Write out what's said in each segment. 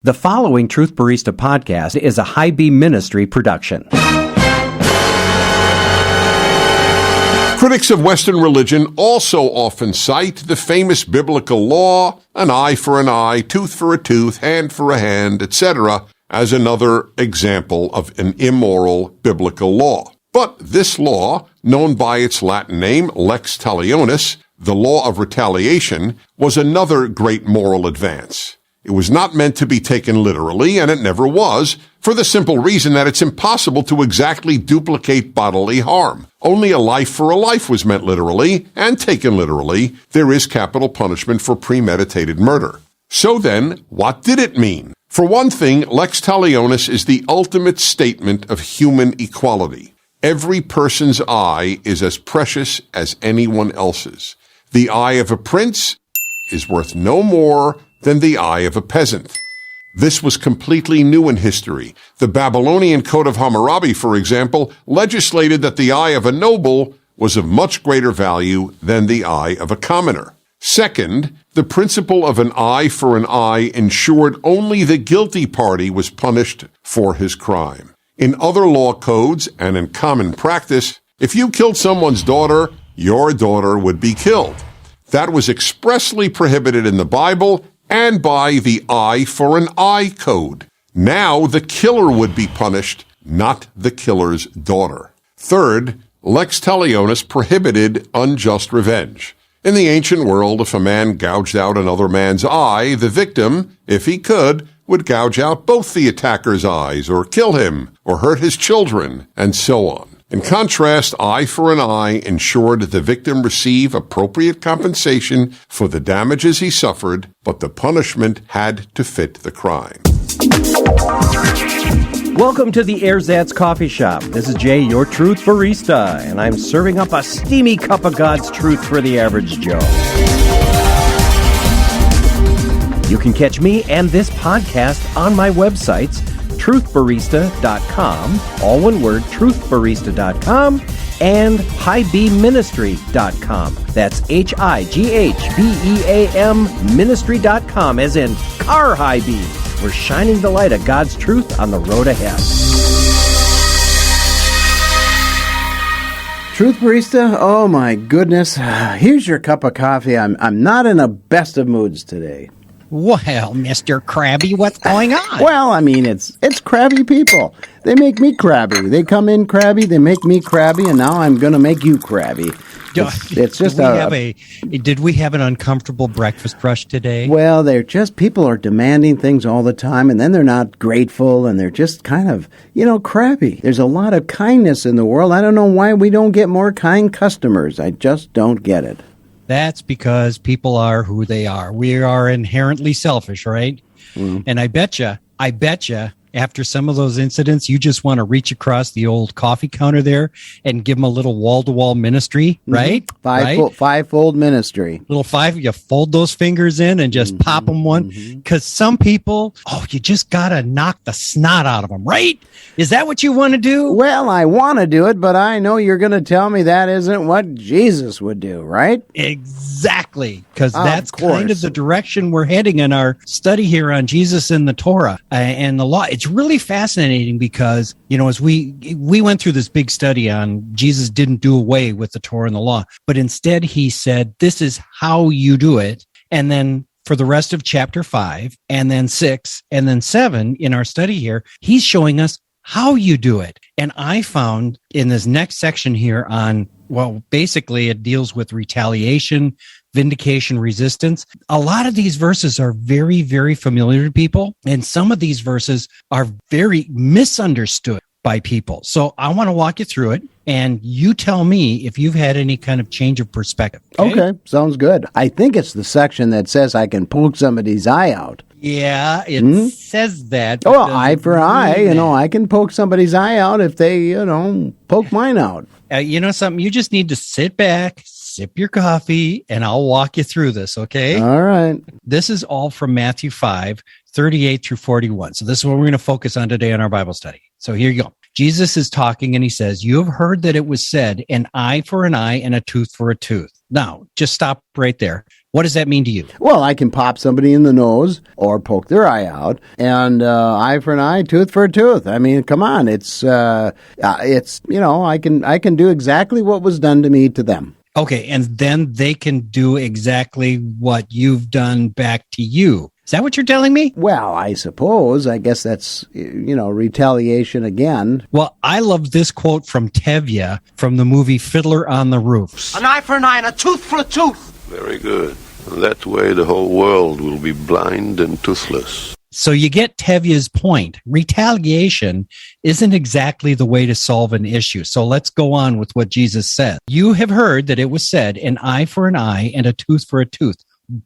The following Truth Barista podcast is a High Beam Ministry production. Critics of Western religion also often cite the famous biblical law, an eye for an eye, tooth for a tooth, hand for a hand, etc., as another example of an immoral biblical law. But this law, known by its Latin name, lex talionis, the law of retaliation, was another great moral advance. It was not meant to be taken literally, and it never was, for the simple reason that it's impossible to exactly duplicate bodily harm. Only a life for a life was meant literally, and taken literally, there is capital punishment for premeditated murder. So then, what did it mean? For one thing, lex talionis is the ultimate statement of human equality. Every person's eye is as precious as anyone else's. The eye of a prince is worth no more than the eye of a peasant. This was completely new in history. The Babylonian Code of Hammurabi, for example, legislated that the eye of a noble was of much greater value than the eye of a commoner. Second, the principle of an eye for an eye ensured only the guilty party was punished for his crime. In other law codes and in common practice, if you killed someone's daughter, your daughter would be killed. That was expressly prohibited in the Bible and by the eye for an eye code. Now the killer would be punished, not the killer's daughter. Third, lex talionis prohibited unjust revenge. In the ancient world, if a man gouged out another man's eye, the victim, if he could, would gouge out both the attacker's eyes, or kill him, or hurt his children, and so on. In contrast, eye for an eye ensured the victim receive appropriate compensation for the damages he suffered, but the punishment had to fit the crime. Welcome to the Erzatz Coffee Shop. This is Jay, your Truth Barista, and I'm serving up a steamy cup of God's truth for the average Joe. You can catch me and this podcast on my websites, truthbarista.com, all one word, truthbarista.com, and highbeamministry.com. That's HIGHBEAM ministry.com, as in car high beam. We're shining the light of God's truth on the road ahead. Truth Barista, oh my goodness. Here's your cup of coffee. I'm not in the best of moods today. Well, Mr. Krabby, what's going on? Well, I mean, it's crabby people. They make me crabby. They come in crabby, they make me crabby, and now I'm going to make you crabby. It's just did we have an uncomfortable breakfast rush today? Well, people are demanding things all the time, and then they're not grateful, and they're just kind of, crabby. There's a lot of kindness in the world. I don't know why we don't get more kind customers. I just don't get it. That's because people are who they are. We are inherently selfish, right? Mm. And I bet you, after some of those incidents, you just want to reach across the old coffee counter there and give them a little wall-to-wall ministry, right? Mm-hmm. Five-fold ministry. You fold those fingers in and just pop them one. Because some people, you just got to knock the snot out of them, right? Is that what you want to do? Well, I want to do it, but I know you're going to tell me that isn't what Jesus would do, right? Exactly, because that's kind of the direction we're heading in our study here on Jesus and the Torah and the law. It's really fascinating because, as we went through this big study on Jesus didn't do away with the Torah and the law, but instead he said, this is how you do it. And then for the rest of chapter 5 and then 6 and then 7 in our study here, he's showing us how you do it. And I found in this next section here basically it deals with retaliation, vindication, resistance. A lot of these verses are very, very familiar to people, and some of these verses are very misunderstood by people. So I want to walk you through it, and you tell me if you've had any kind of change of perspective. Okay, sounds good. I think it's the section that says I can poke somebody's eye out. Yeah, it says that. Oh, eye for eye. I can poke somebody's eye out if they, poke mine out. Something, you just need to sit back, sip your coffee, and I'll walk you through this, okay? All right. This is all from Matthew 5, 38 through 41. So this is what we're going to focus on today in our Bible study. So here you go. Jesus is talking and he says, you have heard that it was said, an eye for an eye and a tooth for a tooth. Now, just stop right there. What does that mean to you? Well, I can pop somebody in the nose or poke their eye out, and eye for an eye, tooth for a tooth. I mean, come on, it's I can do exactly what was done to me to them. Okay, and then they can do exactly what you've done back to you. Is that what you're telling me? Well, I suppose. I guess that's, retaliation again. Well, I love this quote from Tevye from the movie Fiddler on the Roof. An eye for an eye and a tooth for a tooth. Very good. That way the whole world will be blind and toothless. So you get Tevye's point. Retaliation isn't exactly the way to solve an issue. So let's go on with what Jesus said. You have heard that it was said, an eye for an eye and a tooth for a tooth.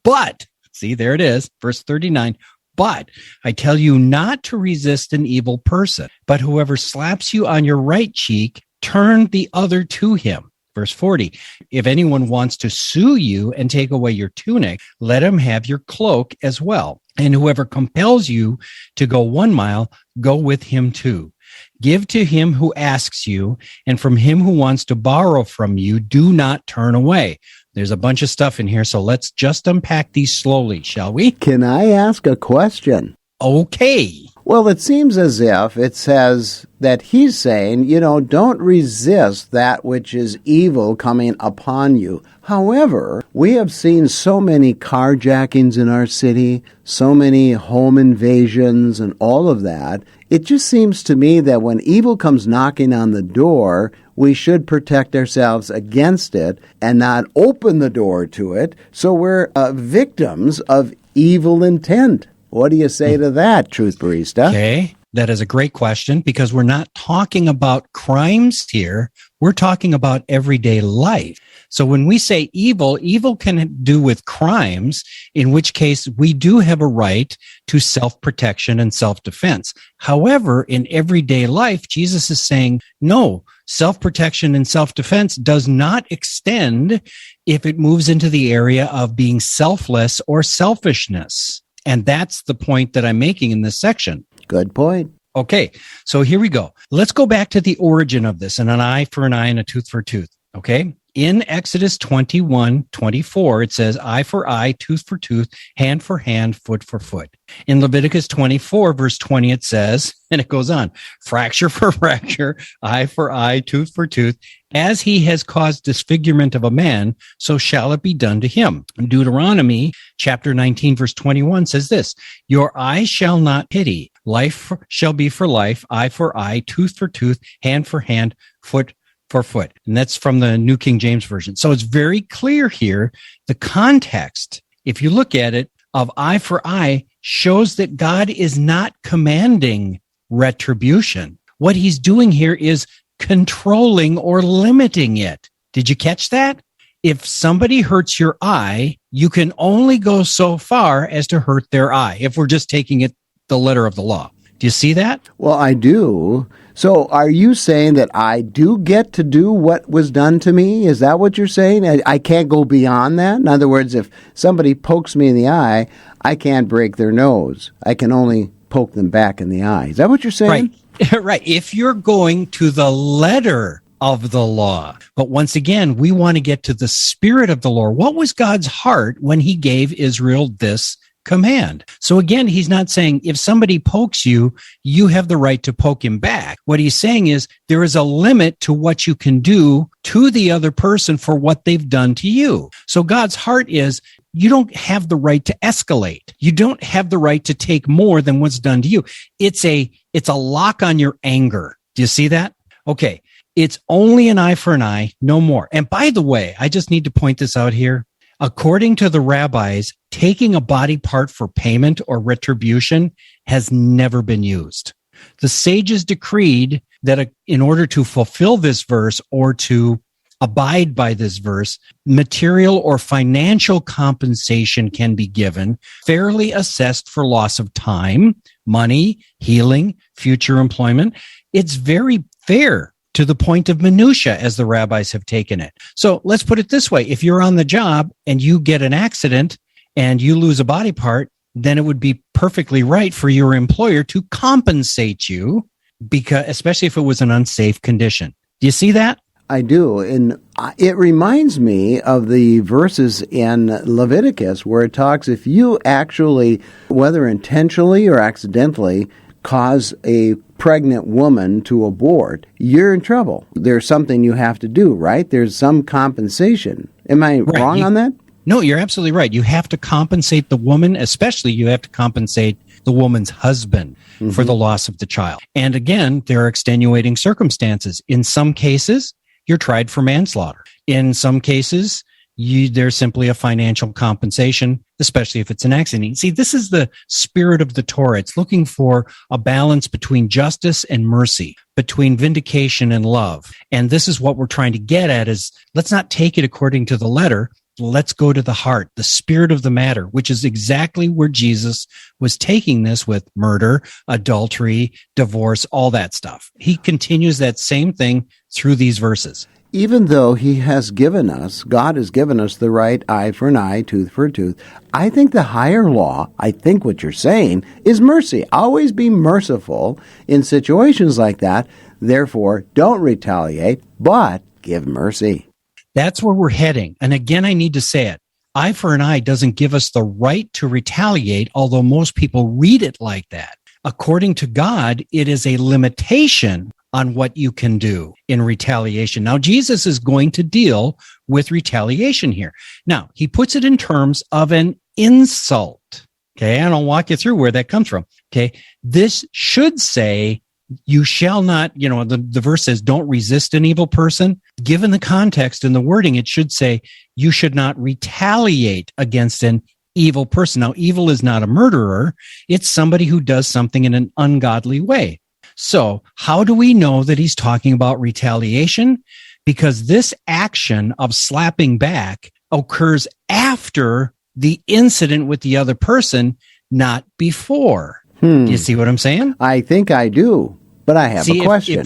But, see, there it is, verse 39. But I tell you not to resist an evil person, but whoever slaps you on your right cheek, turn the other to him. Verse 40, if anyone wants to sue you and take away your tunic, let him have your cloak as well. And whoever compels you to go 1 mile, go with him too. Give to him who asks you, and from him who wants to borrow from you, do not turn away. There's a bunch of stuff in here, so let's just unpack these slowly, shall we? Can I ask a question? Okay. Well, it seems as if it says that he's saying, don't resist that which is evil coming upon you. However, we have seen so many carjackings in our city, so many home invasions and all of that. It just seems to me that when evil comes knocking on the door, we should protect ourselves against it and not open the door to it, so we're victims of evil intent. What do you say to that, Truth Barista? Okay, that is a great question because we're not talking about crimes here. We're talking about everyday life. So when we say evil, evil can do with crimes, in which case we do have a right to self-protection and self-defense. However, in everyday life, Jesus is saying, no, self-protection and self-defense does not extend if it moves into the area of being selfless or selfishness. And that's the point that I'm making in this section. Good point. Okay, so here we go. Let's go back to the origin of this, and an eye for an eye and a tooth for a tooth. Okay? In Exodus 21:24, it says, eye for eye, tooth for tooth, hand for hand, foot for foot. In Leviticus 24, verse 20, it says, and it goes on, fracture for fracture, eye for eye, tooth for tooth. As he has caused disfigurement of a man, so shall it be done to him. Deuteronomy chapter 19, verse 21 says this, your eye shall not pity. Life shall be for life, eye for eye, tooth for tooth, hand for hand, foot for foot. And that's from the New King James Version. So it's very clear here. The context, if you look at it, of eye for eye shows that God is not commanding retribution. What he's doing here is controlling or limiting it. Did you catch that? If somebody hurts your eye, you can only go so far as to hurt their eye, if we're just taking it the letter of the law. Do you see that? Well, I do. So are you saying that I do get to do what was done to me? Is that what you're saying? I can't go beyond that? In other words, if somebody pokes me in the eye, I can't break their nose. I can only poke them back in the eye. Is that what you're saying? Right. Right. If you're going to the letter of the law. But once again, we want to get to the spirit of the law. What was God's heart when he gave Israel this command? So again, he's not saying if somebody pokes you, you have the right to poke him back. What he's saying is there is a limit to what you can do to the other person for what they've done to you. So God's heart is you don't have the right to escalate. You don't have the right to take more than what's done to you. It's a lock on your anger. Do you see that? Okay. It's only an eye for an eye, no more. And by the way, I just need to point this out here. According to the rabbis, taking a body part for payment or retribution has never been used. The sages decreed that in order to fulfill this verse or to abide by this verse, material or financial compensation can be given, fairly assessed for loss of time, money, healing, future employment. It's very fair to the point of minutia, as the rabbis have taken it. So let's put it this way. If you're on the job and you get an accident and you lose a body part, then it would be perfectly right for your employer to compensate you because especially if it was an unsafe condition. Do you see that? I do. And it reminds me of the verses in Leviticus where it talks if you actually, whether intentionally or accidentally, cause a pregnant woman to abort, you're in trouble. There's something you have to do, right? There's some compensation. Am I wrong on that? No, you're absolutely right. You have to compensate the woman, especially you have to compensate the woman's husband for the loss of the child. And again, there are extenuating circumstances. In some cases, you're tried for manslaughter. In some cases, there's simply a financial compensation, especially if it's an accident. See, this is the spirit of the Torah. It's looking for a balance between justice and mercy, between vindication and love. And this is what we're trying to get at is let's not take it according to the letter. Let's go to the heart, the spirit of the matter, which is exactly where Jesus was taking this with murder, adultery, divorce, all that stuff. He continues that same thing through these verses. Even though he has given us, God has given us the right eye for an eye, tooth for a tooth, I think the higher law, I think what you're saying, is mercy. Always be merciful in situations like that. Therefore, don't retaliate, but give mercy. That's where we're heading. And again, I need to say it. Eye for an eye doesn't give us the right to retaliate, although most people read it like that. According to God, it is a limitation on what you can do in retaliation. Now, Jesus is going to deal with retaliation here. Now, he puts it in terms of an insult. Okay, and I'll walk you through where that comes from. Okay, this should say, you shall not, the verse says, don't resist an evil person. Given the context and the wording, it should say, you should not retaliate against an evil person. Now, evil is not a murderer. It's somebody who does something in an ungodly way. So how do we know that he's talking about retaliation? Because this action of slapping back occurs after the incident with the other person, not before. Do you see what I'm saying? I think I do, but I have a question.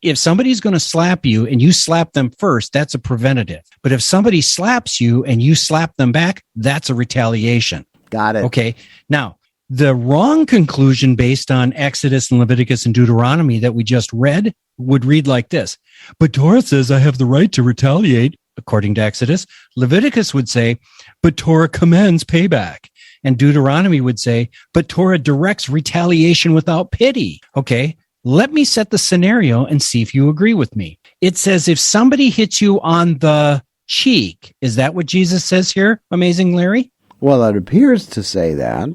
If somebody's going to slap you and you slap them first, that's a preventative. But if somebody slaps you and you slap them back, that's a retaliation. Got it. Okay. Now, the wrong conclusion based on Exodus and Leviticus and Deuteronomy that we just read would read like this. But Torah says I have the right to retaliate, according to Exodus. Leviticus would say, but Torah commends payback. And Deuteronomy would say, but Torah directs retaliation without pity. Okay, let me set the scenario and see if you agree with me. It says if somebody hits you on the cheek, is that what Jesus says here, Amazing Larry? Well, it appears to say that.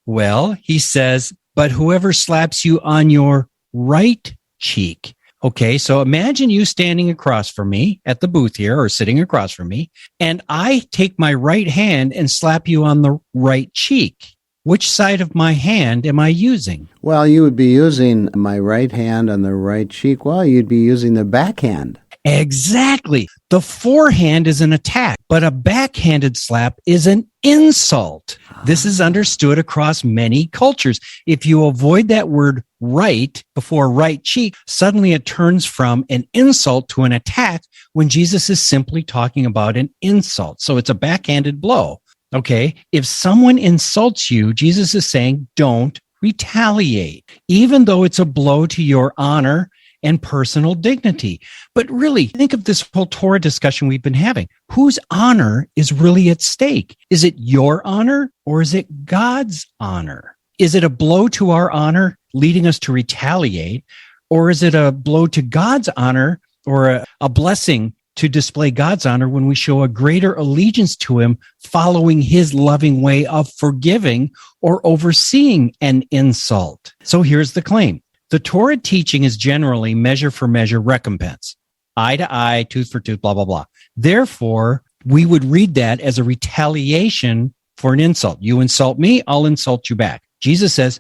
Well, he says, but whoever slaps you on your right cheek. Okay, so imagine you standing across from me at the booth here or sitting across from me, and I take my right hand and slap you on the right cheek. Which side of my hand am I using? Well, you would be using my right hand on the right cheek. Well, you'd be using the backhand. Exactly. The forehand is an attack, but a backhanded slap is an insult. This is understood across many cultures. If you avoid that word right before right cheek, suddenly it turns from an insult to an attack when Jesus is simply talking about an insult. So it's a backhanded blow. Okay. If someone insults you, Jesus is saying, don't retaliate, even though it's a blow to your honor and personal dignity. But really, think of this whole Torah discussion we've been having. Whose honor is really at stake? Is it your honor or is it God's honor? Is it a blow to our honor leading us to retaliate? Or is it a blow to God's honor or a blessing to display God's honor when we show a greater allegiance to him following his loving way of forgiving or overseeing an insult? So here's the claim. The Torah teaching is generally measure for measure recompense. Eye to eye, tooth for tooth, blah, blah, blah. Therefore, we would read that as a retaliation for an insult. You insult me, I'll insult you back. Jesus says,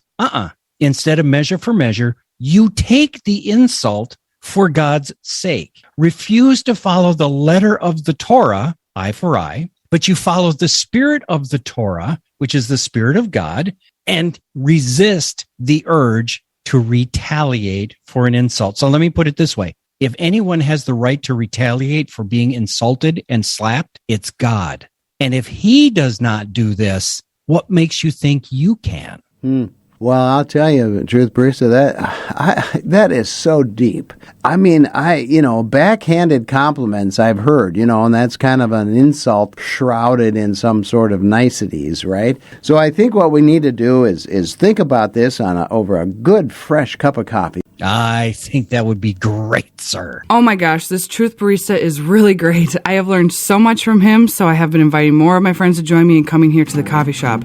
Instead of measure for measure, you take the insult for God's sake. Refuse to follow the letter of the Torah, eye for eye, but you follow the spirit of the Torah, which is the spirit of God, and resist the urge to retaliate for an insult. So let me put it this way. If anyone has the right to retaliate for being insulted and slapped, it's God. And if he does not do this, what makes you think you can? Well, I'll tell you, Truth Barista, that is so deep. I mean, backhanded compliments I've heard, and that's kind of an insult shrouded in some sort of niceties, right? So I think what we need to do is think about this over a good, fresh cup of coffee. I think that would be great, sir. Oh my gosh, this Truth Barista is really great. I have learned so much from him, so I have been inviting more of my friends to join me in coming here to the coffee shop.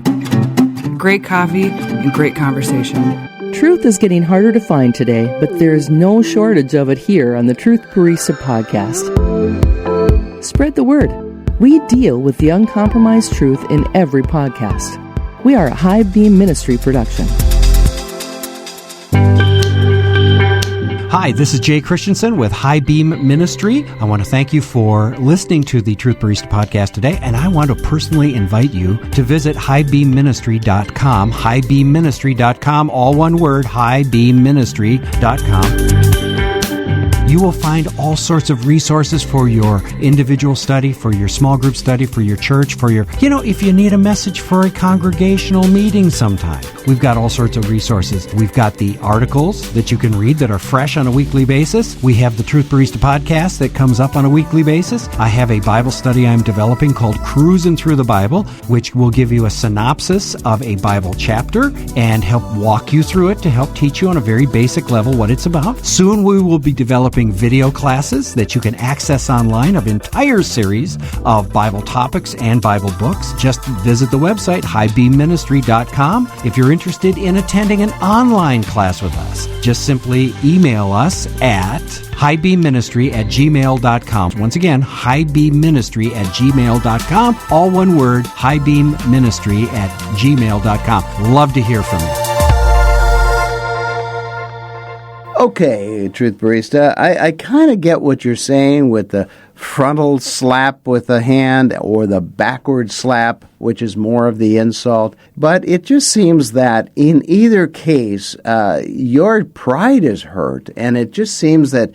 Great coffee and great conversation. Truth is getting harder to find today, but there is no shortage of it here on the Truth Barista podcast. Spread the word. We deal with the uncompromised truth in every podcast. We are a High Beam Ministry production. Hi, this is Jay Christensen with High Beam Ministry. I want to thank you for listening to the Truth Barista podcast today, and I want to personally invite you to visit highbeamministry.com, highbeamministry.com, all one word, highbeamministry.com. You will find all sorts of resources for your individual study, for your small group study, for your church, for your, if you need a message for a congregational meeting sometime. We've got all sorts of resources. We've got the articles that you can read that are fresh on a weekly basis. We have the Truth Barista podcast that comes up on a weekly basis. I have a Bible study I'm developing called Cruising Through the Bible, which will give you a synopsis of a Bible chapter and help walk you through it to help teach you on a very basic level what it's about. Soon we will be developing video classes that you can access online of entire series of Bible topics and Bible books. Just visit the website, highbeamministry.com. If you're interested in attending an online class with us, just simply email us at highbeamministry@gmail.com. Once again, highbeamministry@gmail.com. All one word, highbeamministry@gmail.com. Love to hear from you. Okay, Truth Barista, I kind of get what you're saying with the frontal slap with the hand or the backward slap, which is more of the insult. But it just seems that in either case, your pride is hurt, and it just seems that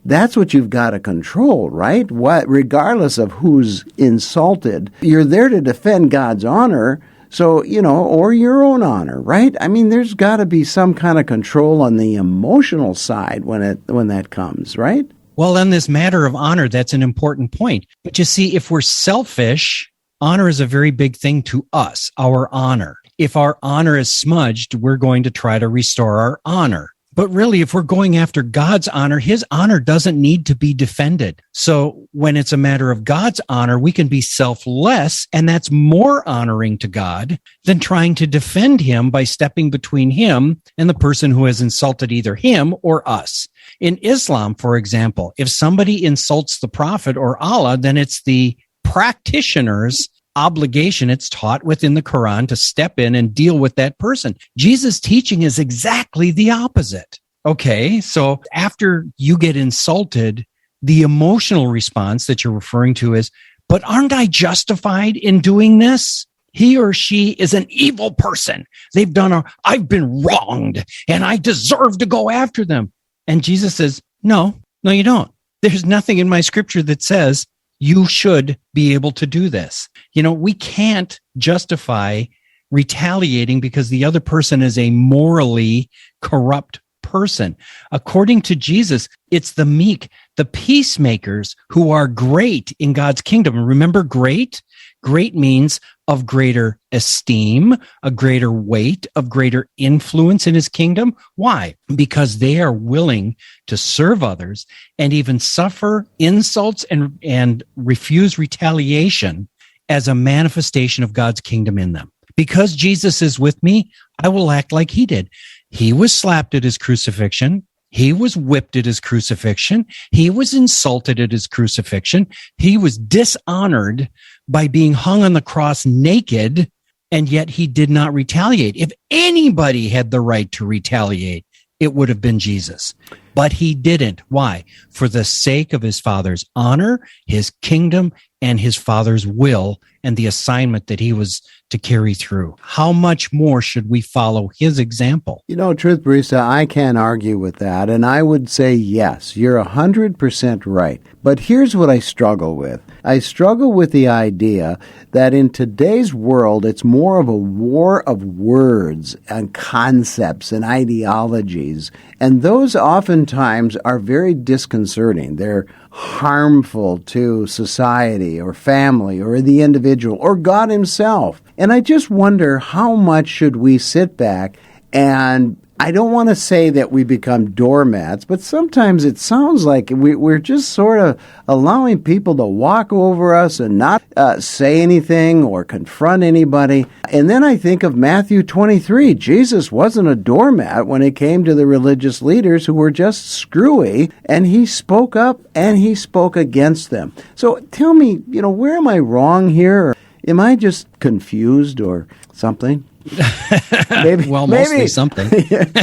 that's what you've got to control, right? Regardless of who's insulted, you're there to defend God's honor. So, or your own honor, right? I mean, there's got to be some kind of control on the emotional side when that comes, right? Well, on this matter of honor, that's an important point. But you see, if we're selfish, honor is a very big thing to us, our honor. If our honor is smudged, we're going to try to restore our honor. But really, if we're going after God's honor, his honor doesn't need to be defended. So when it's a matter of God's honor, we can be selfless, and that's more honoring to God than trying to defend him by stepping between him and the person who has insulted either him or us. In Islam, for example, if somebody insults the Prophet or Allah, then it's the practitioner's obligation, it's taught within the Quran, to step in and deal with that person. Jesus' teaching is exactly the opposite. Okay, so after you get insulted, the emotional response that you're referring to is, but aren't I justified in doing this? He or she is an evil person. I've been wronged and I deserve to go after them. And Jesus says, no, you don't. There's nothing in my scripture that says you should be able to do this. We can't justify retaliating because the other person is a morally corrupt person. According to Jesus, it's the meek, the peacemakers who are great in God's kingdom. Remember, great? Great means of greater esteem, a greater weight, of greater influence in his kingdom. Why? Because they are willing to serve others and even suffer insults and refuse retaliation as a manifestation of God's kingdom in them. Because Jesus is with me, I will act like he did. He was slapped at his crucifixion. He was whipped at his crucifixion. He was insulted at his crucifixion. He was dishonored by being hung on the cross naked, and yet he did not retaliate. If anybody had the right to retaliate, it would have been Jesus. But he didn't. Why? For the sake of his Father's honor, his kingdom, and his Father's will and the assignment that he was to carry through. How much more should we follow his example? Truth Barista, I can't argue with that, and I would say yes, you're 100% right. But here's what I struggle with. I struggle with the idea that in today's world, it's more of a war of words and concepts and ideologies, and those oftentimes are very disconcerting. They're harmful to society or family or the individual or God himself. And I just wonder, how much should we sit back and I don't want to say that we become doormats, but sometimes it sounds like we're just sort of allowing people to walk over us and not say anything or confront anybody. And then I think of Matthew 23. Jesus wasn't a doormat when it came to the religious leaders who were just screwy, and he spoke up and he spoke against them. So tell me, where am I wrong here? Or am I just confused or something? Mostly something.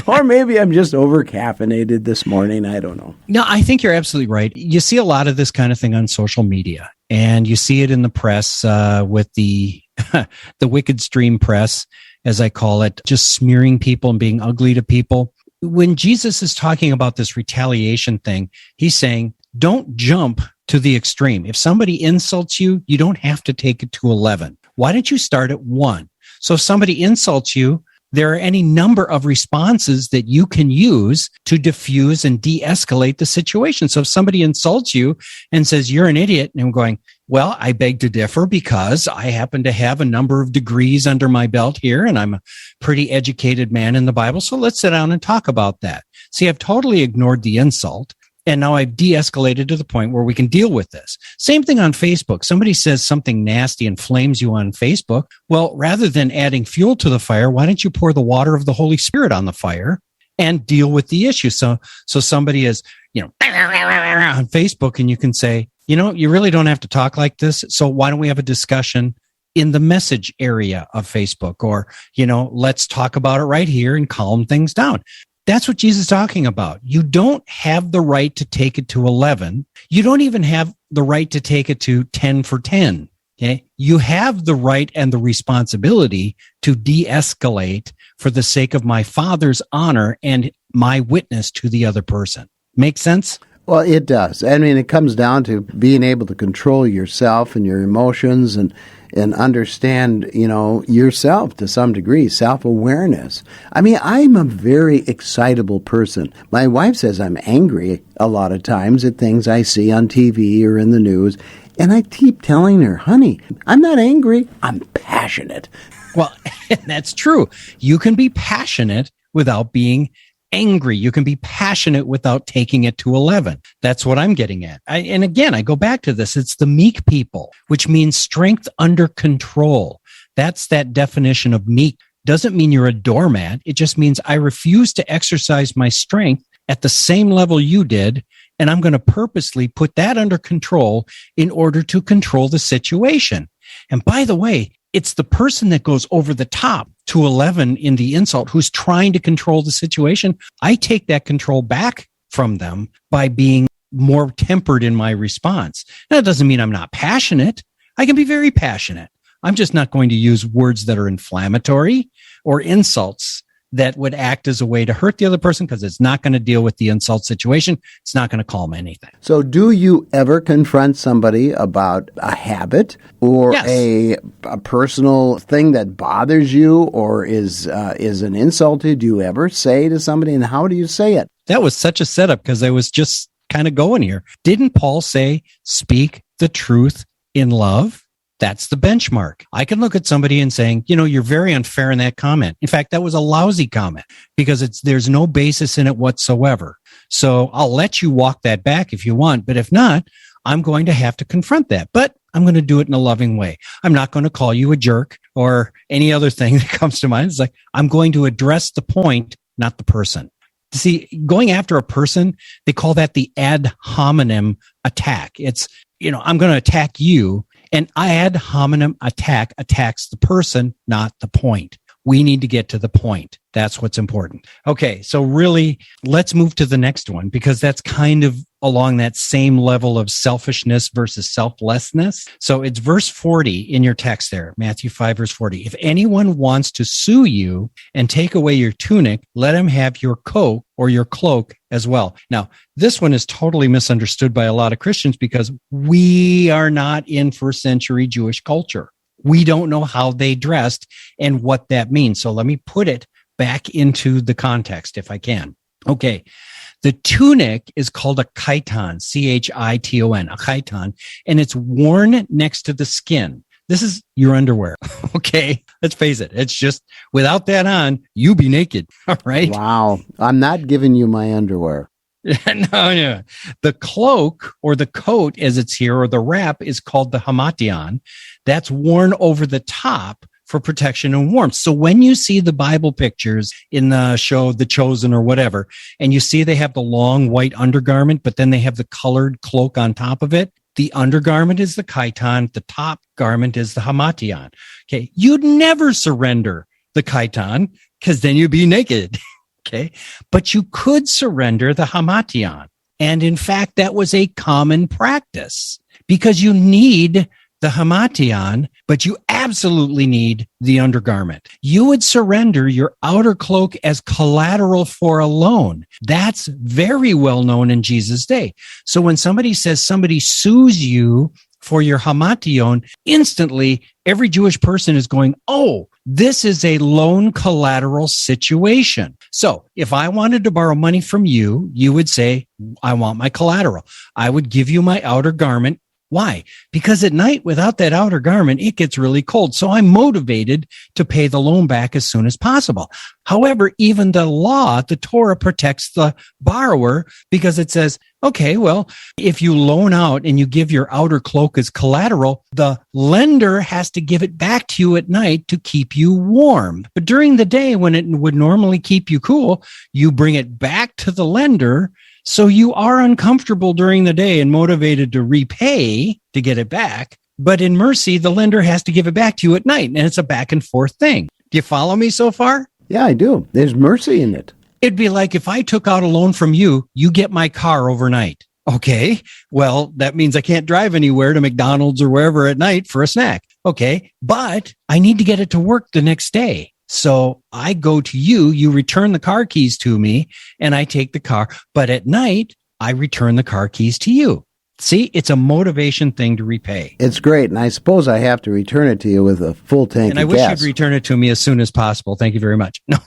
Or maybe I'm just over-caffeinated this morning. I don't know. No, I think you're absolutely right. You see a lot of this kind of thing on social media, and you see it in the press with the the wicked stream press, as I call it, just smearing people and being ugly to people. When Jesus is talking about this retaliation thing, he's saying, don't jump to the extreme. If somebody insults you, you don't have to take it to 11. Why don't you start at 1? So if somebody insults you, there are any number of responses that you can use to diffuse and de-escalate the situation. So if somebody insults you and says, you're an idiot, and I'm going, well, I beg to differ because I happen to have a number of degrees under my belt here, and I'm a pretty educated man in the Bible. So let's sit down and talk about that. See, I've totally ignored the insult. And now I've de-escalated to the point where we can deal with this. Same thing on Facebook. Somebody says something nasty and flames you on Facebook. Well, rather than adding fuel to the fire, why don't you pour the water of the Holy Spirit on the fire and deal with the issue? So somebody is, on Facebook, and you can say, you really don't have to talk like this. So why don't we have a discussion in the message area of Facebook? Or, let's talk about it right here and calm things down. That's what Jesus is talking about. You don't have the right to take it to 11. You don't even have the right to take it to 10 for 10. Okay. You have the right and the responsibility to de-escalate for the sake of my Father's honor and my witness to the other person. Make sense? Well, it does. I mean, it comes down to being able to control yourself and your emotions and understand, yourself to some degree, self-awareness. I mean, I'm a very excitable person. My wife says I'm angry a lot of times at things I see on TV or in the news. And I keep telling her, honey, I'm not angry. I'm passionate. Well, that's true. You can be passionate without being angry. You can be passionate without taking it to 11. That's what I'm getting at. And again, I go back to this. It's the meek people, which means strength under control. That's that definition of meek. Doesn't mean you're a doormat. It just means I refuse to exercise my strength at the same level you did. And I'm going to purposely put that under control in order to control the situation. And by the way, it's the person that goes over the top to 11 in the insult who's trying to control the situation. I take that control back from them by being more tempered in my response. Now, that doesn't mean I'm not passionate. I can be very passionate. I'm just not going to use words that are inflammatory or insults that would act as a way to hurt the other person, because it's not going to deal with the insult situation. It's not going to calm anything. So do you ever confront somebody about a habit or a personal thing that bothers you or is an insult to you? Do you ever say to somebody, and how do you say it? That was such a setup because I was just kind of going here. Didn't Paul say, speak the truth in love? That's the benchmark. I can look at somebody and saying, you're very unfair in that comment. In fact, that was a lousy comment because there's no basis in it whatsoever. So I'll let you walk that back if you want. But if not, I'm going to have to confront that. But I'm going to do it in a loving way. I'm not going to call you a jerk or any other thing that comes to mind. It's like, I'm going to address the point, not the person. See, going after a person, they call that the ad hominem attack. It's, I'm going to attack you. And ad hominem attack attacks the person, not the point. We need to get to the point. That's what's important. Okay, so really, let's move to the next one, because that's kind of along that same level of selfishness versus selflessness. So it's verse 40 in your text there, Matthew 5, verse 40. If anyone wants to sue you and take away your tunic, let him have your coat or your cloak as well. Now, this one is totally misunderstood by a lot of Christians because we are not in first century Jewish culture. We don't know how they dressed and what that means. So let me put it back into the context if I can. Okay. The tunic is called a chiton, chiton, a chiton, and it's worn next to the skin. This is your underwear. Okay. Let's face it. It's just without that on, you be naked. All right. Wow. I'm not giving you my underwear. No. The cloak or the coat as it's here, or the wrap, is called the hamation. That's worn over the top for protection and warmth. So when you see the Bible pictures in the show, The Chosen or whatever, and you see they have the long white undergarment, but then they have the colored cloak on top of it, the undergarment is the chiton, the top garment is the hamation. Okay. You'd never surrender the chiton because then you'd be naked. Okay. But you could surrender the hamation. And in fact, that was a common practice because you need the hamation, but you absolutely need the undergarment. You would surrender your outer cloak as collateral for a loan. That's very well known in Jesus' day. So when somebody says somebody sues you for your hamation, instantly every Jewish person is going, oh, this is a loan collateral situation. So if I wanted to borrow money from you, you would say, I want my collateral. I would give you my outer garment. Why? Because at night, without that outer garment, it gets really cold. So I'm motivated to pay the loan back as soon as possible. However, even the law, the Torah, protects the borrower because it says, okay, well, if you loan out and you give your outer cloak as collateral, the lender has to give it back to you at night to keep you warm. But during the day, when it would normally keep you cool, you bring it back to the lender. So you are uncomfortable during the day and motivated to repay to get it back. But in mercy, the lender has to give it back to you at night. And it's a back and forth thing. Do you follow me so far? Yeah, I do. There's mercy in it. It'd be like if I took out a loan from you, you get my car overnight. Okay. Well, that means I can't drive anywhere to McDonald's or wherever at night for a snack. Okay. But I need to get it to work the next day. So I go to you, you return the car keys to me, and I take the car. But at night, I return the car keys to you. See, it's a motivation thing to repay. It's great. And I suppose I have to return it to you with a full tank of gas. And I wish you'd return it to me as soon as possible. Thank you very much. No.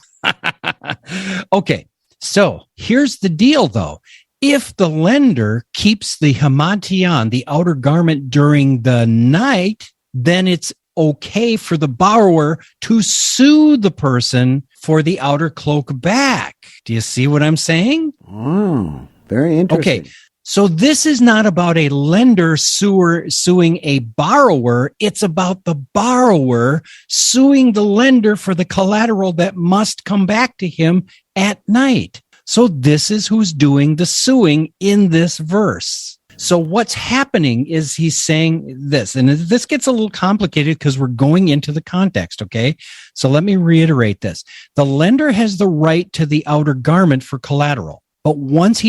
Okay. So here's the deal, though. If the lender keeps the hamation, the outer garment, during the night, then it's okay for the borrower to sue the person for the outer cloak back. Do you see what I'm saying? Oh, very interesting. Okay. So this is not about a lender suing a borrower. It's about the borrower suing the lender for the collateral that must come back to him at night. So this is who's doing the suing in this verse. So what's happening is he's saying this, and this gets a little complicated because we're going into the context, okay? So let me reiterate this. The lender has the right to the outer garment for collateral. But once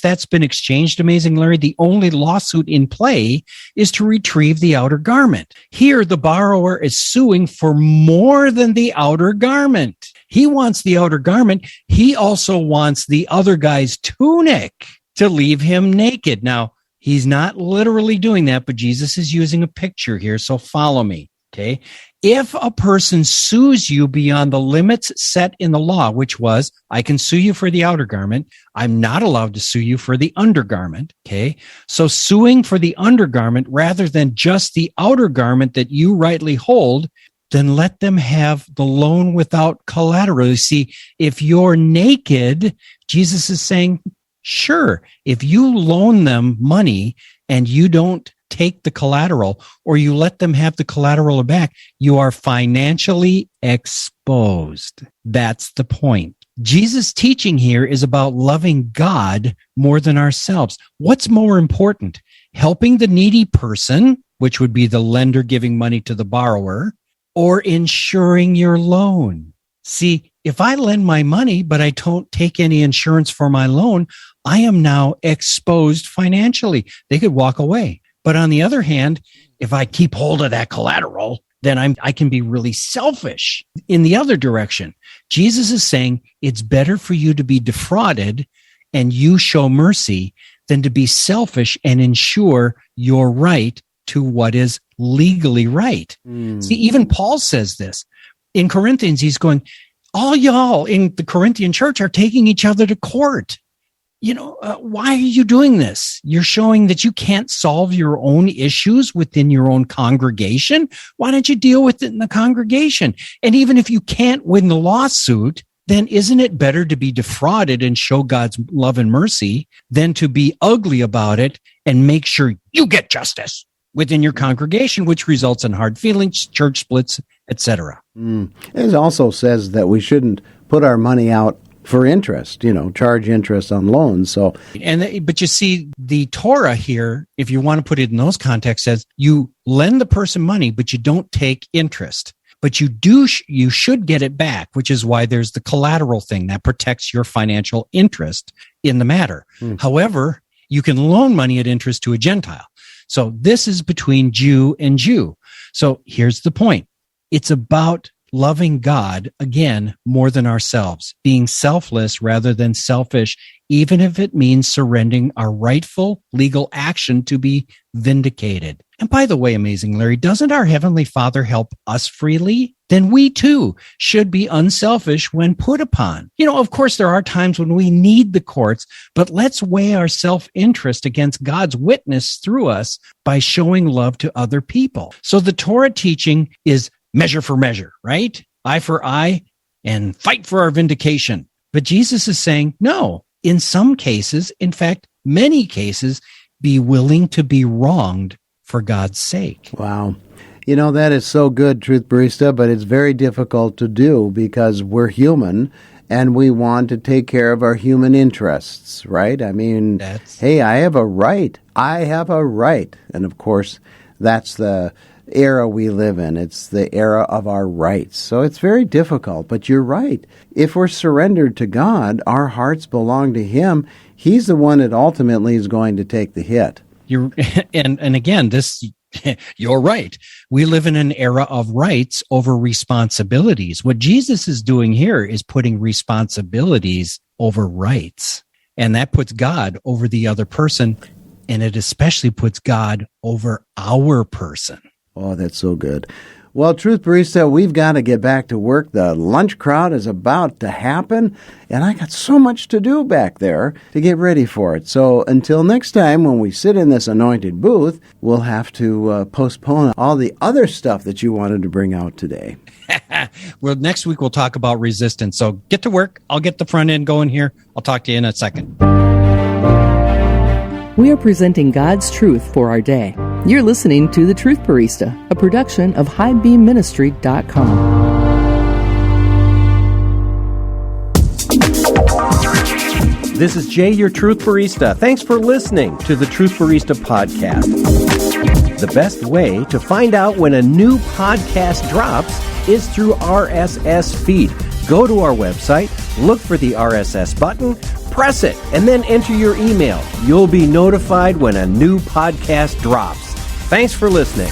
that's been exchanged, Amazing Larry, the only lawsuit in play is to retrieve the outer garment. Here, the borrower is suing for more than the outer garment. He wants the outer garment. He also wants the other guy's tunic to leave him naked. Now, he's not literally doing that, but Jesus is using a picture here, so follow me, okay? If a person sues you beyond the limits set in the law, which was, I can sue you for the outer garment, I'm not allowed to sue you for the undergarment, okay? So suing for the undergarment rather than just the outer garment that you rightly hold, then let them have the loan without collateral. You see, if you're naked, Jesus is saying, sure, if you loan them money and you don't take the collateral or you let them have the collateral back, you are financially exposed. That's the point. Jesus' teaching here is about loving God more than ourselves. What's more important? Helping the needy person, which would be the lender giving money to the borrower, or insuring your loan. See, if I lend my money, but I don't take any insurance for my loan, I am now exposed financially. They could walk away. But on the other hand, if I keep hold of that collateral, then I can be really selfish in the other direction. Jesus is saying it's better for you to be defrauded and you show mercy than to be selfish and ensure your right to what is legally right. See, even Paul says this. In Corinthians, he's going, all y'all in the Corinthian church are taking each other to court. Why are you doing this? You're showing that you can't solve your own issues within your own congregation. Why don't you deal with it in the congregation? And even if you can't win the lawsuit, then isn't it better to be defrauded and show God's love and mercy than to be ugly about it and make sure you get justice within your congregation, which results in hard feelings, church splits, etc. It also says that we shouldn't put our money out for interest, charge interest on loans. But you see, the Torah here, if you want to put it in those contexts, says you lend the person money, but you don't take interest. But you should get it back, which is why there's the collateral thing that protects your financial interest in the matter. However, you can loan money at interest to a Gentile. So this is between Jew and Jew. So here's the point. It's about loving God, again, more than ourselves, being selfless rather than selfish, even if it means surrendering our rightful legal action to be vindicated. And by the way, amazing Larry, doesn't our Heavenly Father help us freely? Then we too should be unselfish when put upon. Of course, there are times when we need the courts, but let's weigh our self-interest against God's witness through us by showing love to other people. So the Torah teaching is measure for measure, right? Eye for eye, and fight for our vindication. But Jesus is saying, no, in some cases, in fact, many cases, be willing to be wronged for God's sake. Wow. That is so good, Truth Barista, but it's very difficult to do because we're human and we want to take care of our human interests, right? Hey, I have a right. And of course, that's the era we live in. It's the era of our rights. So it's very difficult, but you're right. If we're surrendered to God, our hearts belong to Him. He's the one that ultimately is going to take the hit. And again, you're right. We live in an era of rights over responsibilities. What Jesus is doing here is putting responsibilities over rights. And that puts God over the other person. And it especially puts God over our person. Oh, that's so good. Well, Truth Barista, we've got to get back to work. The lunch crowd is about to happen, and I got so much to do back there to get ready for it. So until next time, when we sit in this anointed booth, we'll have to postpone all the other stuff that you wanted to bring out today. Well, next week we'll talk about resistance. So get to work. I'll get the front end going here. I'll talk to you in a second. We are presenting God's truth for our day. You're listening to The Truth Barista, a production of highbeamministry.com. This is Jay, your Truth Barista. Thanks for listening to the Truth Barista podcast. The best way to find out when a new podcast drops is through RSS feed. Go to our website, look for the RSS button, press it, and then enter your email. You'll be notified when a new podcast drops. Thanks for listening.